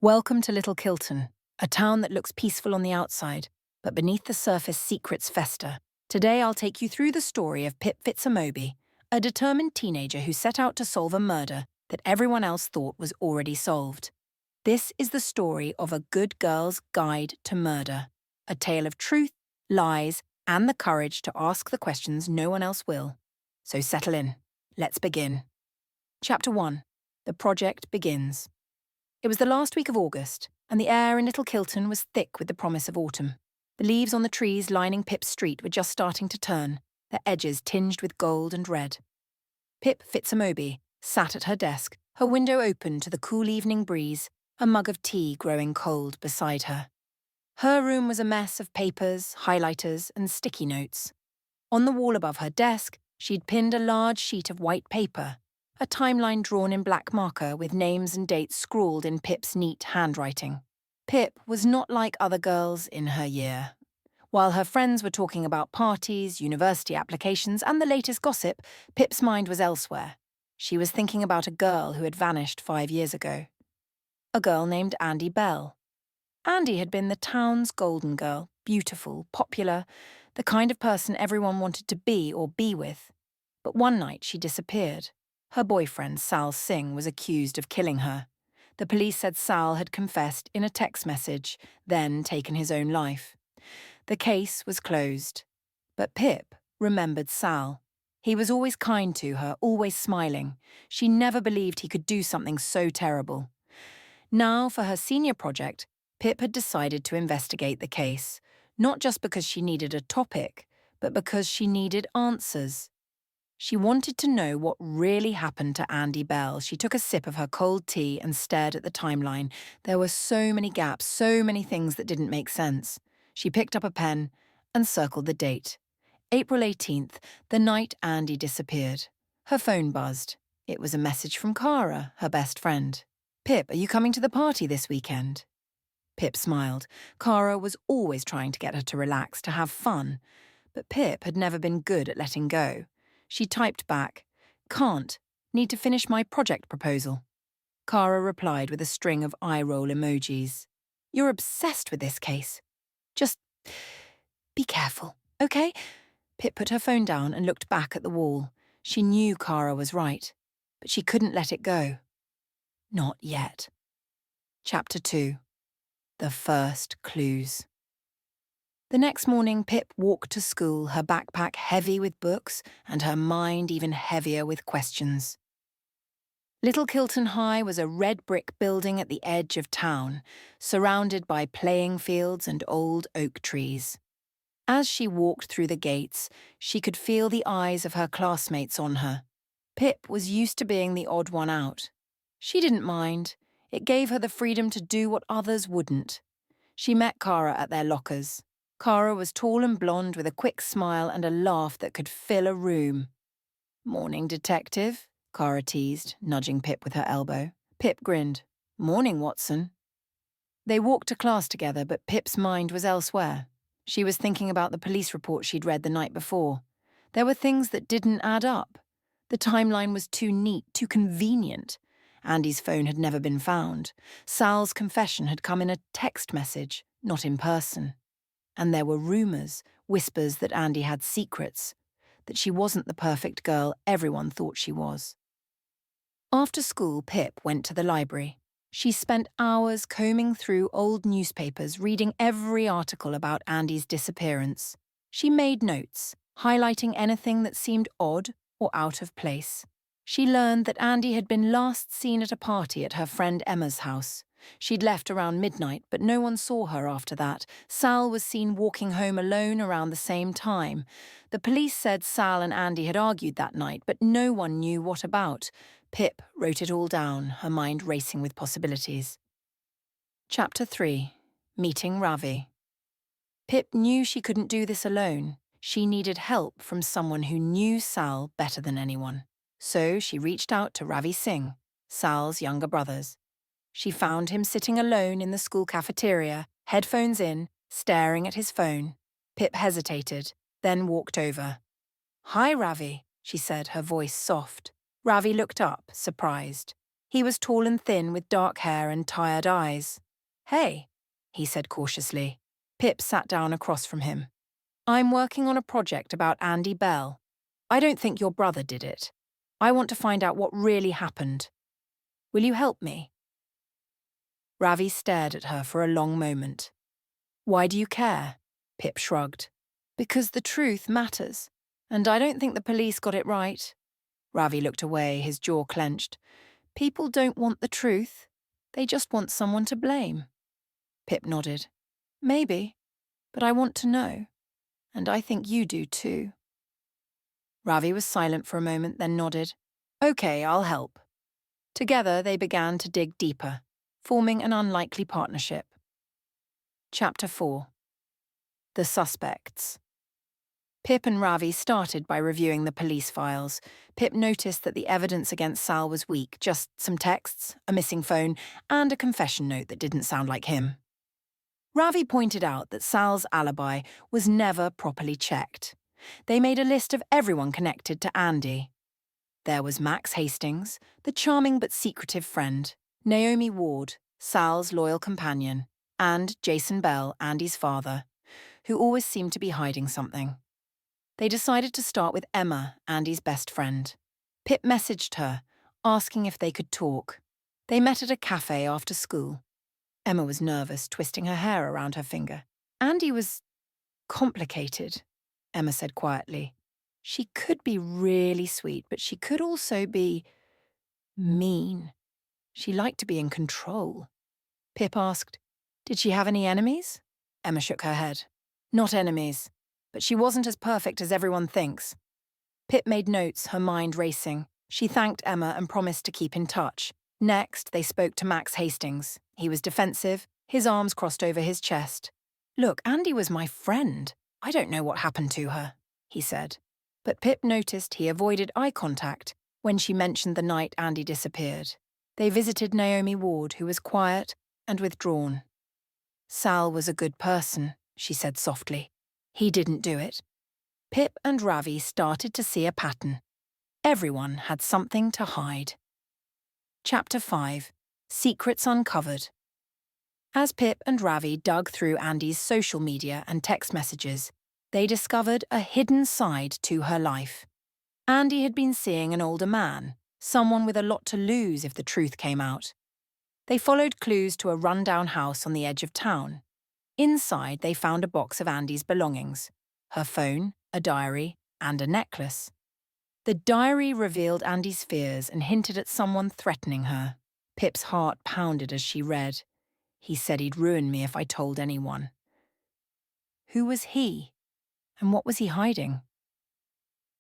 Welcome to Little Kilton, a town that looks peaceful on the outside, but beneath the surface secrets fester. Today I'll take you through the story of Pip Fitz-Amobi, a determined teenager who set out to solve a murder that everyone else thought was already solved. This is the story of a good girl's guide to murder, a tale of truth, lies, and the courage to ask the questions no one else will. So settle in. Let's begin. Chapter 1. The project begins. It was the last week of August, and the air in Little Kilton was thick with the promise of autumn. The leaves on the trees lining Pip's street were just starting to turn, their edges tinged with gold and red. Pip Fitz-Amobi sat at her desk, her window open to the cool evening breeze, a mug of tea growing cold beside her. Her room was a mess of papers, highlighters, and sticky notes. On the wall above her desk, she'd pinned a large sheet of white paper, a timeline drawn in black marker with names and dates scrawled in Pip's neat handwriting. Pip was not like other girls in her year. While her friends were talking about parties, university applications, and the latest gossip, Pip's mind was elsewhere. She was thinking about a girl who had vanished 5 years ago. A girl named Andy Bell. Andy had been the town's golden girl, beautiful, popular, the kind of person everyone wanted to be or be with. But one night she disappeared. Her boyfriend, Sal Singh, was accused of killing her. The police said Sal had confessed in a text message, then taken his own life. The case was closed. But Pip remembered Sal. He was always kind to her, always smiling. She never believed he could do something so terrible. Now, for her senior project, Pip had decided to investigate the case, not just because she needed a topic, but because she needed answers. She wanted to know what really happened to Andy Bell. She took a sip of her cold tea and stared at the timeline. There were so many gaps, so many things that didn't make sense. She picked up a pen and circled the date. April 18th, the night Andy disappeared. Her phone buzzed. It was a message from Cara, her best friend. "Pip, are you coming to the party this weekend?" Pip smiled. Cara was always trying to get her to relax, to have fun. But Pip had never been good at letting go. She typed back, "Can't. Need to finish my project proposal." Cara replied with a string of eye-roll emojis. "You're obsessed with this case. Just be careful, okay?" Pip put her phone down and looked back at the wall. She knew Cara was right, but she couldn't let it go. Not yet. Chapter 2. The First Clues. The next morning, Pip walked to school, her backpack heavy with books and her mind even heavier with questions. Little Kilton High was a red brick building at the edge of town, surrounded by playing fields and old oak trees. As she walked through the gates, she could feel the eyes of her classmates on her. Pip was used to being the odd one out. She didn't mind. It gave her the freedom to do what others wouldn't. She met Cara at their lockers. Cara was tall and blonde with a quick smile and a laugh that could fill a room. "Morning, detective," Cara teased, nudging Pip with her elbow. Pip grinned. "Morning, Watson." They walked to class together, but Pip's mind was elsewhere. She was thinking about the police report she'd read the night before. There were things that didn't add up. The timeline was too neat, too convenient. Andy's phone had never been found. Sal's confession had come in a text message, not in person. And there were rumours, whispers that Andy had secrets, that she wasn't the perfect girl everyone thought she was. After school, Pip went to the library. She spent hours combing through old newspapers, reading every article about Andy's disappearance. She made notes, highlighting anything that seemed odd or out of place. She learned that Andy had been last seen at a party at her friend Emma's house. She'd left around midnight, but no one saw her after that. Sal was seen walking home alone around the same time. The police said Sal and Andy had argued that night, but no one knew what about. Pip wrote it all down, her mind racing with possibilities. Chapter 3. Meeting Ravi. Pip knew she couldn't do this alone. She needed help from someone who knew Sal better than anyone. So she reached out to Ravi Singh, Sal's younger brothers. She found him sitting alone in the school cafeteria, headphones in, staring at his phone. Pip hesitated, then walked over. "Hi, Ravi," she said, her voice soft. Ravi looked up, surprised. He was tall and thin with dark hair and tired eyes. "Hey," he said cautiously. Pip sat down across from him. "I'm working on a project about Andy Bell. I don't think your brother did it. I want to find out what really happened. Will you help me?" Ravi stared at her for a long moment. "Why do you care?" Pip shrugged. "Because the truth matters, and I don't think the police got it right." Ravi looked away, his jaw clenched. "People don't want the truth. They just want someone to blame." Pip nodded. "Maybe, but I want to know. And I think you do too." Ravi was silent for a moment, then nodded. "Okay, I'll help." Together they began to dig deeper, forming an unlikely partnership. Chapter 4. The Suspects. Pip and Ravi started by reviewing the police files. Pip noticed that the evidence against Sal was weak, just some texts, a missing phone, and a confession note that didn't sound like him. Ravi pointed out that Sal's alibi was never properly checked. They made a list of everyone connected to Andy. There was Max Hastings, the charming but secretive friend, Naomi Ward, Sal's loyal companion, and Jason Bell, Andy's father, who always seemed to be hiding something. They decided to start with Emma, Andy's best friend. Pip messaged her, asking if they could talk. They met at a cafe after school. Emma was nervous, twisting her hair around her finger. "Andy was complicated," Emma said quietly. "She could be really sweet, but she could also be mean. She liked to be in control." Pip asked, "Did she have any enemies?" Emma shook her head. "Not enemies, but she wasn't as perfect as everyone thinks." Pip made notes, her mind racing. She thanked Emma and promised to keep in touch. Next, they spoke to Max Hastings. He was defensive, his arms crossed over his chest. "Look, Andy was my friend. I don't know what happened to her," he said. But Pip noticed he avoided eye contact when she mentioned the night Andy disappeared. They visited Naomi Ward, who was quiet and withdrawn. "Sal was a good person," she said softly. "He didn't do it." Pip and Ravi started to see a pattern. Everyone had something to hide. Chapter 5. Secrets Uncovered. As Pip and Ravi dug through Andy's social media and text messages, they discovered a hidden side to her life. Andy had been seeing an older man, someone with a lot to lose if the truth came out. They followed clues to a rundown house on the edge of town. Inside, they found a box of Andy's belongings: her phone, a diary, and a necklace. The diary revealed Andy's fears and hinted at someone threatening her. Pip's heart pounded as she read. He said he'd ruin me if I told anyone. Who was he? And what was he hiding?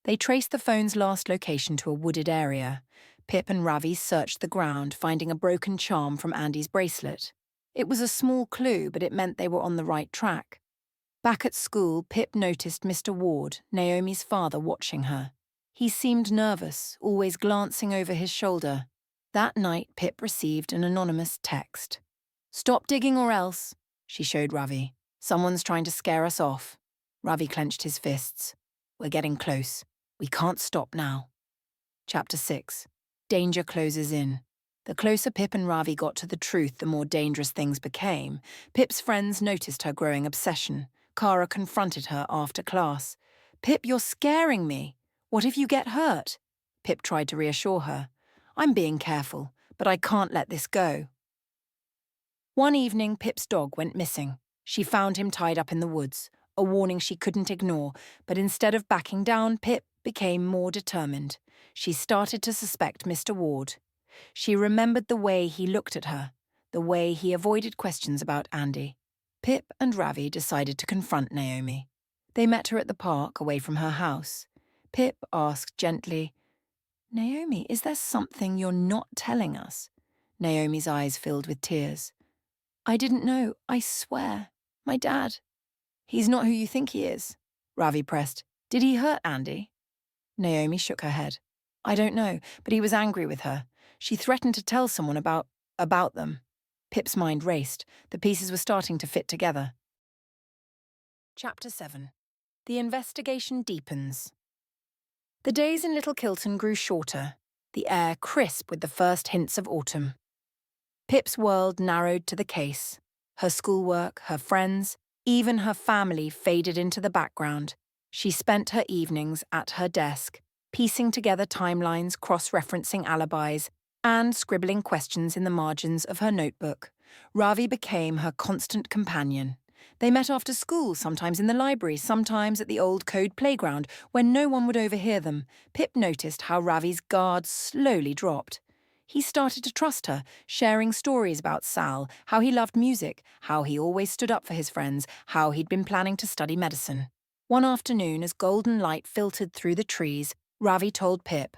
They traced the phone's last location to a wooded area. Pip and Ravi searched the ground, finding a broken charm from Andy's bracelet. It was a small clue, but it meant they were on the right track. Back at school, Pip noticed Mr. Ward, Naomi's father, watching her. He seemed nervous, always glancing over his shoulder. That night, Pip received an anonymous text. "Stop digging or else," she showed Ravi. "Someone's trying to scare us off." Ravi clenched his fists. "We're getting close. We can't stop now." Chapter 6. Danger closes in. The closer Pip and Ravi got to the truth, the more dangerous things became. Pip's friends noticed her growing obsession. Kara confronted her after class. "Pip, you're scaring me. What if you get hurt?" Pip tried to reassure her. "I'm being careful, but I can't let this go." One evening, Pip's dog went missing. She found him tied up in the woods, a warning she couldn't ignore, but instead of backing down, Pip became more determined. She started to suspect Mr. Ward. She remembered the way he looked at her, the way he avoided questions about Andy. Pip and Ravi decided to confront Naomi. They met her at the park, away from her house. Pip asked gently, "Naomi, is there something you're not telling us?" Naomi's eyes filled with tears. "I didn't know, I swear. My dad." "He's not who you think he is," Ravi pressed. "Did he hurt Andy?" Naomi shook her head. "I don't know, but he was angry with her. She threatened to tell someone about them." Pip's mind raced. The pieces were starting to fit together. Chapter 7. The investigation deepens. The days in Little Kilton grew shorter. the air crisp with the first hints of autumn. Pip's world narrowed to the case. Her schoolwork, her friends, even her family faded into the background. She spent her evenings at her desk, piecing together timelines, cross-referencing alibis, and scribbling questions in the margins of her notebook. Ravi became her constant companion. They met after school, sometimes in the library, sometimes at the old code playground, when no one would overhear them. Pip noticed how Ravi's guard slowly dropped. He started to trust her, sharing stories about Sal, how he loved music, how he always stood up for his friends, how he'd been planning to study medicine. One afternoon, as golden light filtered through the trees, Ravi told Pip,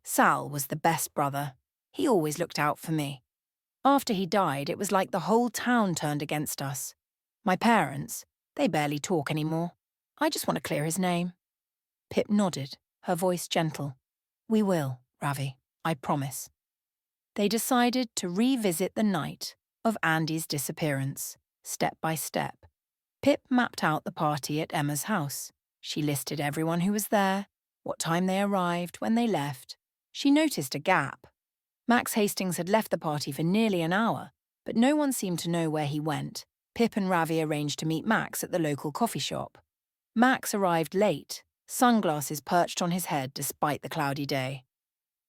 "Sal was the best brother. He always looked out for me. After he died, it was like the whole town turned against us. My parents, they barely talk anymore. I just want to clear his name." Pip nodded, her voice gentle. "We will, Ravi, I promise." They decided to revisit the night of Andy's disappearance, step by step. Pip mapped out the party at Emma's house. She listed everyone who was there, what time they arrived, when they left. She noticed a gap. Max Hastings had left the party for nearly an hour, but no one seemed to know where he went. Pip and Ravi arranged to meet Max at the local coffee shop. Max arrived late, sunglasses perched on his head despite the cloudy day.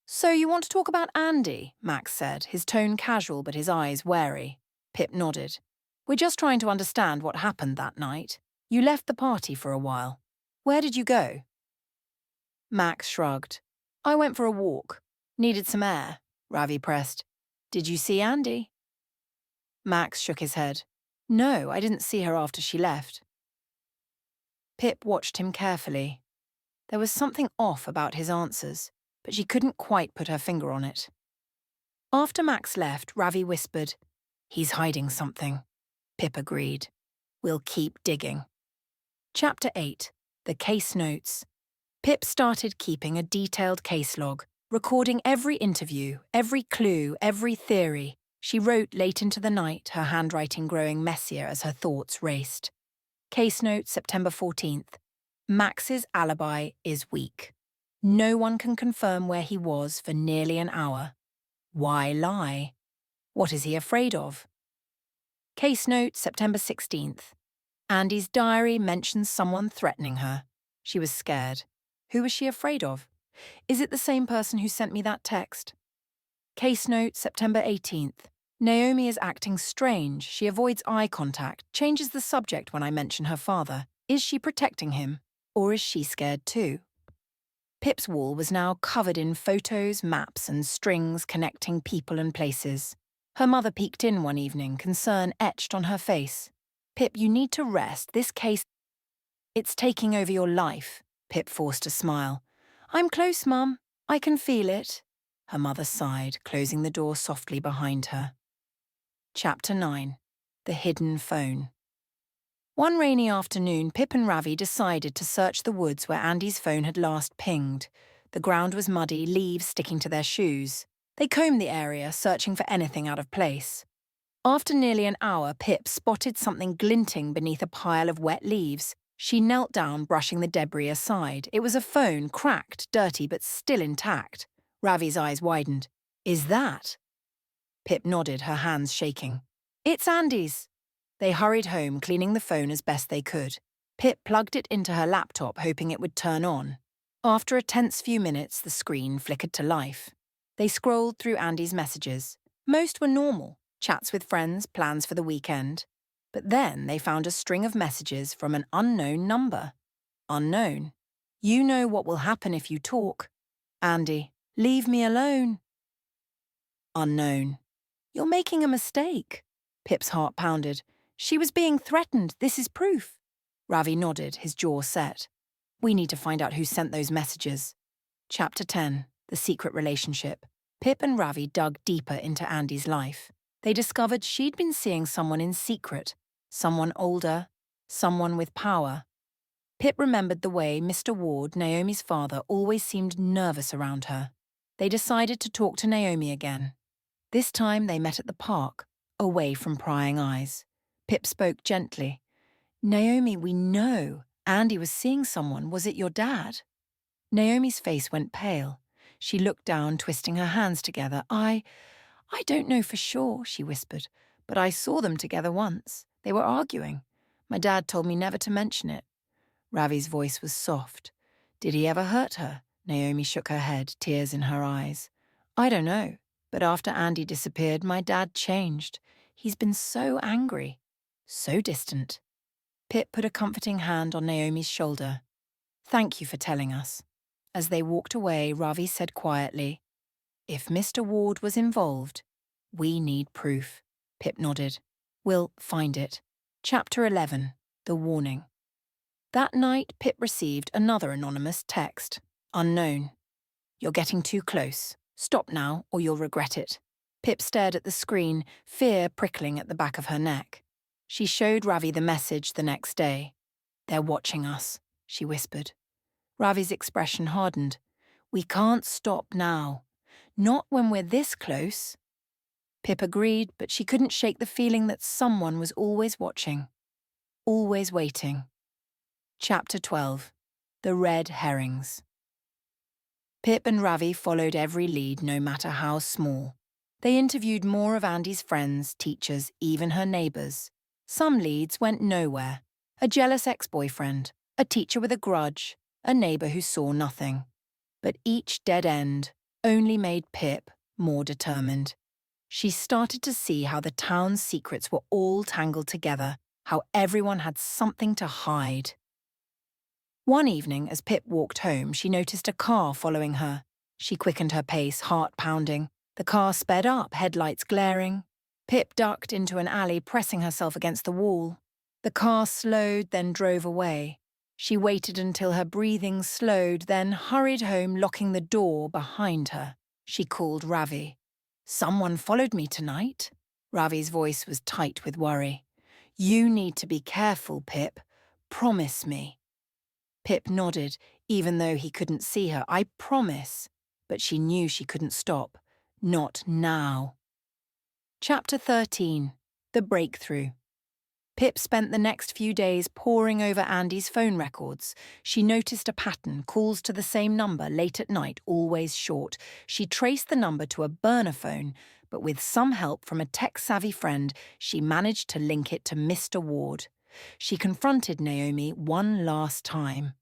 "So you want to talk about Andy?" Max said, his tone casual but his eyes wary. Pip nodded. "We're just trying to understand what happened that night. You left the party for a while. Where did you go?" Max shrugged. "I went for a walk. Needed some air." Ravi pressed. "Did you see Andy?" Max shook his head. "No, I didn't see her after she left." Pip watched him carefully. There was something off about his answers, but she couldn't quite put her finger on it. After Max left, Ravi whispered, "He's hiding something." Pip agreed. "We'll keep digging." Chapter 8. The Case Notes. Pip started keeping a detailed case log, recording every interview, every clue, every theory. She wrote late into the night, her handwriting growing messier as her thoughts raced. Case note, September 14th. Max's alibi is weak. No one can confirm where he was for nearly an hour. Why lie? What is he afraid of? Case note, September 16th. Andy's diary mentions someone threatening her. She was scared. Who was she afraid of? Is it the same person who sent me that text? Case note, September 18th. Naomi is acting strange. She avoids eye contact, changes the subject when I mention her father. Is she protecting him? Or is she scared too? Pip's wall was now covered in photos, maps, and strings connecting people and places. Her mother peeked in one evening, concern etched on her face. "Pip, you need to rest. This case, it's taking over your life." Pip forced a smile. "I'm close, Mum. I can feel it." Her mother sighed, closing the door softly behind her. Chapter 9. The Hidden Phone. One rainy afternoon, Pip and Ravi decided to search the woods where Andy's phone had last pinged. The ground was muddy, leaves sticking to their shoes. They combed the area, searching for anything out of place. After nearly an hour, Pip spotted something glinting beneath a pile of wet leaves. She knelt down, brushing the debris aside. It was a phone, cracked, dirty, but still intact. Ravi's eyes widened. "Is that?" Pip nodded, her hands shaking. "It's Andy's." They hurried home, cleaning the phone as best they could. Pip plugged it into her laptop, hoping it would turn on. After a tense few minutes, the screen flickered to life. They scrolled through Andy's messages. Most were normal, chats with friends, plans for the weekend. But then they found a string of messages from an unknown number. Unknown. "You know what will happen if you talk." Andy, "Leave me alone." Unknown. "You're making a mistake." Pip's heart pounded. "She was being threatened. This is proof." Ravi nodded, his jaw set. "We need to find out who sent those messages." Chapter 10. The Secret Relationship. Pip and Ravi dug deeper into Andy's life. They discovered she'd been seeing someone in secret, someone older, someone with power. Pip remembered the way Mr. Ward, Naomi's father, always seemed nervous around her. They decided to talk to Naomi again. This time they met at the park, away from prying eyes. Pip spoke gently. "Naomi, we know Andy was seeing someone. Was it your dad?" Naomi's face went pale. She looked down, twisting her hands together. I don't know for sure, she whispered, but I saw them together once. They were arguing. My dad told me never to mention it. Ravi's voice was soft. Did he ever hurt her? Naomi shook her head, tears in her eyes. I don't know, but after Andy disappeared, my dad changed. He's been so angry, so distant. Pip put a comforting hand on Naomi's shoulder. Thank you for telling us. As they walked away, Ravi said quietly, if Mr. Ward was involved, we need proof. Pip nodded. We'll find it. Chapter 11. The Warning. That night, Pip received another anonymous text. Unknown. You're getting too close. Stop now, or you'll regret it. Pip stared at the screen, fear prickling at the back of her neck. She showed Ravi the message the next day. They're watching us, she whispered. Ravi's expression hardened. We can't stop now. Not when we're this close. Pip agreed, but she couldn't shake the feeling that someone was always watching. Always waiting. Chapter 12. The Red Herrings. Pip and Ravi followed every lead, no matter how small. They interviewed more of Andy's friends, teachers, even her neighbours. Some leads went nowhere. A jealous ex-boyfriend, a teacher with a grudge, a neighbour who saw nothing. But each dead end only made Pip more determined. She started to see how the town's secrets were all tangled together, how everyone had something to hide. One evening, as Pip walked home, she noticed a car following her. She quickened her pace, heart pounding. The car sped up, headlights glaring. Pip ducked into an alley, pressing herself against the wall. The car slowed, then drove away. She waited until her breathing slowed, then hurried home, locking the door behind her. She called Ravi. Someone followed me tonight. Ravi's voice was tight with worry. You need to be careful, Pip. Promise me. Pip nodded, even though he couldn't see her. I promise. But she knew she couldn't stop. Not now. Chapter 13. The Breakthrough. Pip spent the next few days poring over Andy's phone records. She noticed a pattern, calls to the same number late at night, always short. She traced the number to a burner phone, but with some help from a tech-savvy friend, she managed to link it to Mr. Ward. She confronted Naomi one last time.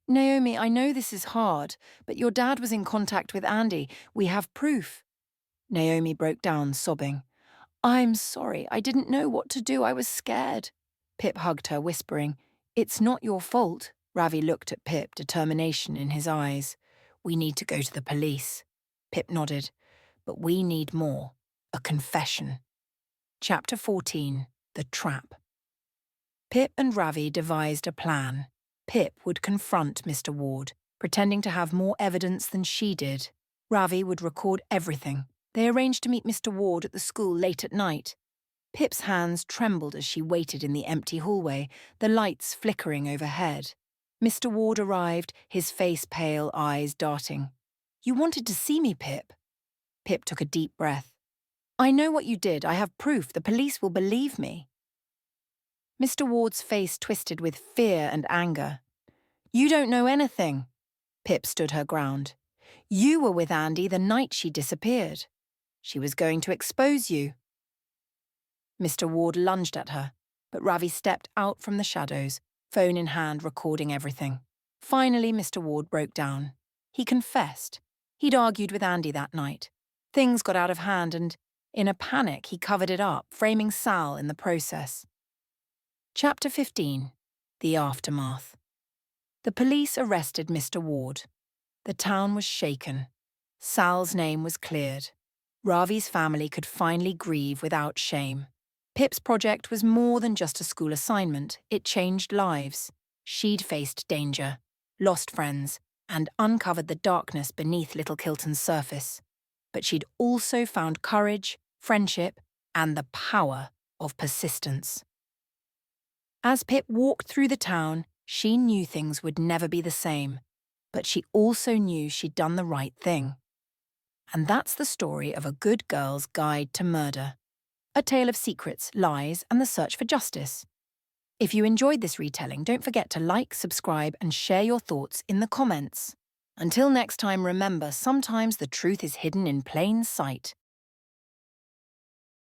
Naomi, I know this is hard, but your dad was in contact with Andy. We have proof. Naomi broke down, sobbing. I'm sorry, I didn't know what to do, I was scared. Pip hugged her, whispering, It's not your fault. Ravi looked at Pip, determination in his eyes. We need to go to the police. Pip nodded. But we need more. A confession. Chapter 14. The Trap. Pip and Ravi devised a plan. Pip would confront Mr. Ward, pretending to have more evidence than she did. Ravi would record everything. They arranged to meet Mr. Ward at the school late at night. Pip's hands trembled as she waited in the empty hallway, the lights flickering overhead. Mr. Ward arrived, his face pale, eyes darting. You wanted to see me, Pip. Pip took a deep breath. I know what you did. I have proof. The police will believe me. Mr. Ward's face twisted with fear and anger. You don't know anything. Pip stood her ground. You were with Andy the night she disappeared. She was going to expose you. Mr. Ward lunged at her, but Ravi stepped out from the shadows, phone in hand, recording everything. Finally, Mr. Ward broke down. He confessed. He'd argued with Andy that night. Things got out of hand and, in a panic, he covered it up, framing Sal in the process. Chapter 15. The Aftermath. The police arrested Mr. Ward. The town was shaken. Sal's name was cleared. Ravi's family could finally grieve without shame. Pip's project was more than just a school assignment. It changed lives. She'd faced danger, lost friends, and uncovered the darkness beneath Little Kilton's surface. But she'd also found courage, friendship, and the power of persistence. As Pip walked through the town, she knew things would never be the same. But she also knew she'd done the right thing. And that's the story of a good girl's guide to murder. A tale of secrets, lies, and the search for justice. If you enjoyed this retelling, don't forget to like, subscribe, and share your thoughts in the comments. Until next time, remember, sometimes the truth is hidden in plain sight.